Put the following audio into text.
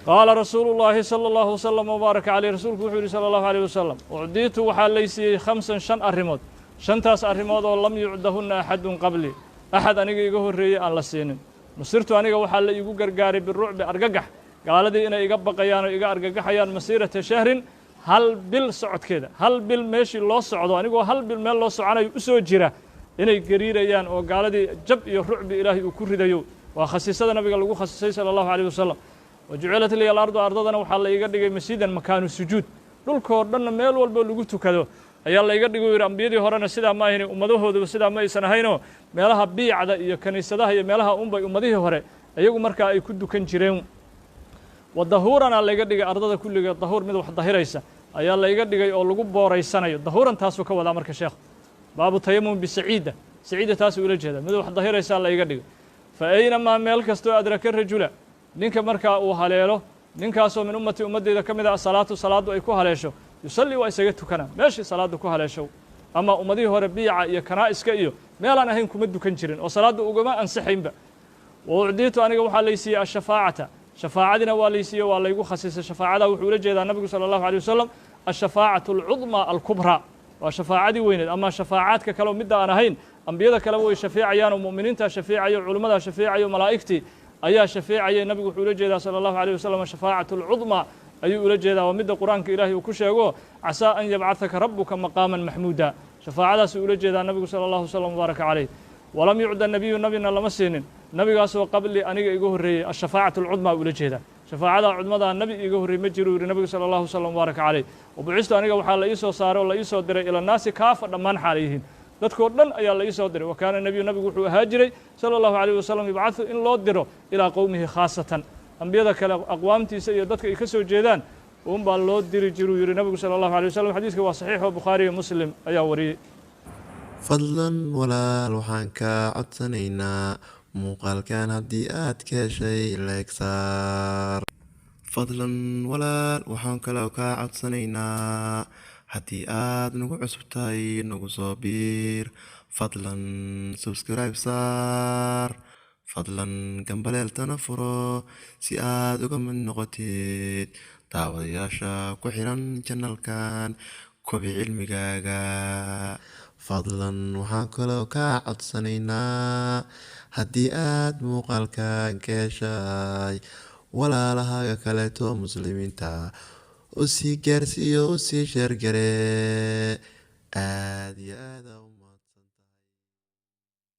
قال رسول الله صلى الله وسلم وبارك عليه رسولك وحوري صلى الله عليه وسلم أعطيت وحا ليسيي 5 شن أرمود شنتاس أرمود ولم يعدهن أحد قبلي أحد أنيق يقوه الرئي أن لسينين نصرت أنيق وحا يقو قرقاري بالرعب أرققح قال دي إنا يقبق قيان ويقا أرققحيان مسيرة شهر هل بالسعود كده هل بالماشي الله سعودو أنيق هل بالمال الله سعانا يؤسو جيرا إنا يقريريان وقال دي جب يرعب إلهي وكر ديو وخصيصة نبي قال خصيصة صلى الله عليه وسلم وجعلت لي الأرض أرضنا وحال يقدر يجي مسجدا مكان السجود دول كوردنا ميل والبلوجت كذا أيلا يقدر يقول أنبياء هرنا سيدا ما هني أمده هذا سيدا ما يسنهينه مالها بيع ده كنيسة ده هي مالها أمبي أمده هره أيقو مركا يكون كن جريم والظهورنا اللي يقدر يجي أرضنا كل الظهور من واحد ظهير رئيسة أيلا يقدر يجي أولوجو بوريسنا الظهورا تاسو كولا مركا شيخ باب التيمم بسعيدة سعيدة تاسو إلى جهة من واحد ظهير رئيسة الله يقدر فأينما مالك استو أدرك الرجل ninka markaa uu haleelo ninkaasoo min ummadeeda ka mid ah salaadu ay ku haleesho yusalli waa isaga tukana meeshii salaadu ku haleesho ama ummadii hore biica iyo kanaa'iska iyo meelaan ahayn kuma dukan jirin oo salaadu ugama ansaxaynba وعديت aniga waxa laysiiyay ash-shafaa'ata shafaa'adina waa laysiiyay waa laygu khasisay shafaa'ada wuxuu la jeedaa nabigu sallallahu alayhi wasallam ash-shafaa'atu al-'udma al-kubra wa shafaa'adi weyneed ama shafaa'aadka kale mid aan ahayn anbiyada kale way shafiicayaan oo muuminiinta shafiicayo culimada shafiicayo malaa'ikti ayaa shafiicayay nabigu wuxuu la jeedaa sallallahu alayhi wasallam shafaa'atu al-'udma ayuu la jeedaa waa midda quraanka ilaahay uu ku sheego asa an yab'athaka rabbuka maqaman mahmuuda shafaa'adaas uu la jeedaa nabigu sallallahu alayhi wasallam baraka alayhi walam yu'da nabiyyu nabiyna lama siinin nabigaasoo qabli aniga iga horeeyay ash-shafaa'atu al-'udma uu la jeedaa shafaa'ada cudmada nabi iga horeeyay ma jiro nabigu sallallahu alayhi wasallam baraka alayhi وبعثت aniga waxa la ii soo saaray oo la ii soo diray ila naasi kaafa dhamaan xaalayihiin dadkoo dhan ayaa la ii soo diray wakaana nabigu wuxuu ahaa jiray sallallahu alayhi wasallam yibcathu in loo diro ila qowmihi khaasatan anbiyada kale aqwaamtiisa iyo dadka ay ka soo jeedaan baa loo diri jiray yiri nabigu sallallahu alayhi wasallam xadiiska waa saxiix oo Bukhari iyo Muslim ayaa wariyay fadlan walaal waxaan ka codsanaynaa muuqaalkan haddii aad ka heshay like saar fadlan walaal waxaan kaloo ka codsanaynaa haddii aad nagu cusub tahay nagu soo biir fadlan subscribe saar fadlan gambaleeltana furo si aad uga mid noqotid daawadayaasha ku xiran channelkan kobi cilmigaaga fadlan waxaan kaloo ka codsanaynaa haddii aad muuqaalkan ka heshay walaalahaaga kaleeto muslimiinta u sii gaarsiiyo u sii sheer gare aad iyo aad